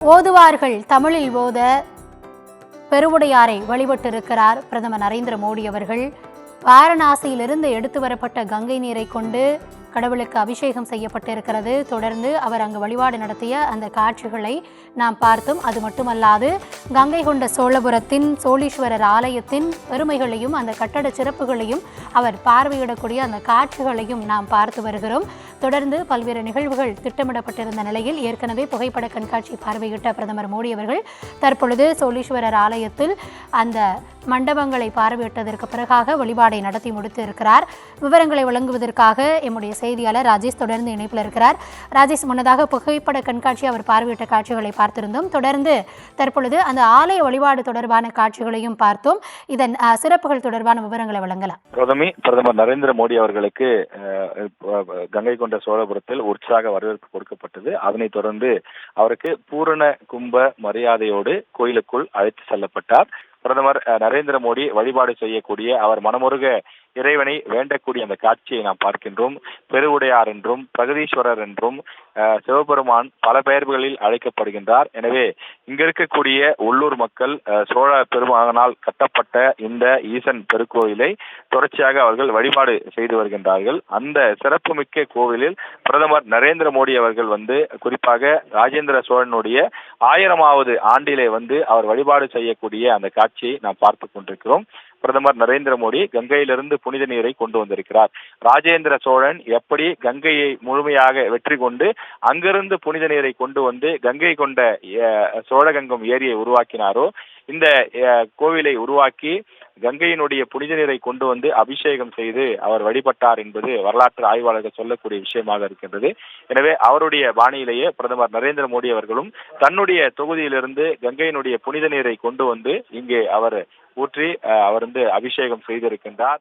ஓதுவார்கள் தமிழில் ஓத பெருவுடையாரை வழிபட்டிருக்கிறார் பிரதமர் நரேந்திர மோடி அவர்கள். வாரணாசியிலிருந்து எடுத்து வரப்பட்ட கங்கை நீரை கொண்டு கடவுளுக்கு அபிஷேகம் செய்யப்பட்டிருக்கிறது. தொடர்ந்து அவர் அங்கு வழிபாடு நடத்திய அந்த காட்சிகளை நாம் பார்த்தோம். அது மட்டுமல்லாது கங்கை கொண்ட சோழபுரத்தின் சோழீஸ்வரர் ஆலயத்தின் பெருமைகளையும் அந்த கட்டட சிறப்புகளையும் அவர் பார்வையிடக்கூடிய அந்த காட்சிகளையும் நாம் பார்த்து வருகிறோம். தொடர்ந்து பல்வேறு நிகழ்வுகள் திட்டமிடப்பட்டிருந்த நிலையில் ஏற்கனவே புகைப்பட கண்காட்சி பார்வையிட்ட பிரதமர் மோடி அவர்கள் தற்பொழுது சோழீஸ்வரர் ஆலயத்தில் அந்த மண்டபங்களை பார்வையிட்டதற்கு பிறகாக வழிபாடை நடத்தி முடித்து இருக்கிறார். விவரங்களை வழங்குவதற்காக எம்முடைய செய்தியாளர் ராஜேஷ் தொடர்ந்து இணைப்பில் இருக்கிறார். ராஜேஷ், முன்னதாக புகைப்பட கண்காட்சி அவர் பார்வையிட்ட காட்சிகளை பார்த்திருந்தோம். தொடர்ந்து தற்பொழுது அந்த ஆலய வழிபாடு தொடர்பான காட்சிகளையும் பார்த்தோம். இதன் சிறப்புகள் தொடர்பான விவரங்களை வழங்கலாம். பிரதமர் நரேந்திர மோடி அவர்களுக்கு கங்கை கொண்ட சோழபுரத்தில் உற்சாக வரவேற்பு கொடுக்கப்பட்டது. அதனைத் தொடர்ந்து அவருக்கு பூரண கும்ப மரியாதையோடு கோயிலுக்குள் அழைத்து செல்லப்பட்டார். பிரதமர் நரேந்திர மோடி வழிபாடு செய்யக்கூடிய அவர் மனமுருக இறைவனை வேண்டக்கூடிய அந்த காட்சியை நாம் பார்க்கின்றோம். பெருவுடையார் என்றும் பிரகதீஸ்வரர் என்றும் சிவபெருமான் பல பெயர்களில் அழைக்கப்படுகின்றார். எனவே இங்க இருக்கக்கூடிய உள்ளூர் மக்கள் சோழ பெருமகனால் கட்டப்பட்ட இந்த ஈசன் பெருக்கோயிலை தொடர்ச்சியாக அவர்கள் வழிபாடு செய்து வருகின்றார்கள். அந்த சிறப்புமிக்க கோவிலில் பிரதமர் நரேந்திர மோடி அவர்கள் குறிப்பாக ராஜேந்திர சோழனுடைய 1000வது ஆண்டிலே அவர் வழிபாடு செய்யக்கூடிய அந்த காட்சியை நாம் பார்த்து கொண்டிருக்கிறோம். பிரதமர் நரேந்திர மோடி கங்கையிலிருந்து புனித நீரை கொண்டு வந்திருக்கிறார். ராஜேந்திர சோழன் எப்படி கங்கையை முழுமையாக வெற்றி கொண்டு அங்கிருந்து புனித நீரை கொண்டு கங்கை கொண்ட சோழகங்கம் ஏரியை உருவாக்கினாரோ, இந்த கோவிலை உருவாக்கி கங்கையினுடைய புனித நீரை கொண்டு அபிஷேகம் செய்து அவர் வழிபட்டார் என்பது வரலாற்று ஆய்வாளர்கள் சொல்லக்கூடிய விஷயமாக இருக்கின்றது. எனவே அவருடைய பாணியிலேயே பிரதமர் நரேந்திர மோடி அவர்களும் தன்னுடைய தொகுதியிலிருந்து கங்கையினுடைய புனித நீரை கொண்டு இங்கே அவர் ஊற்றி அவர் அபிஷேகம் செய்திருக்கின்றார்.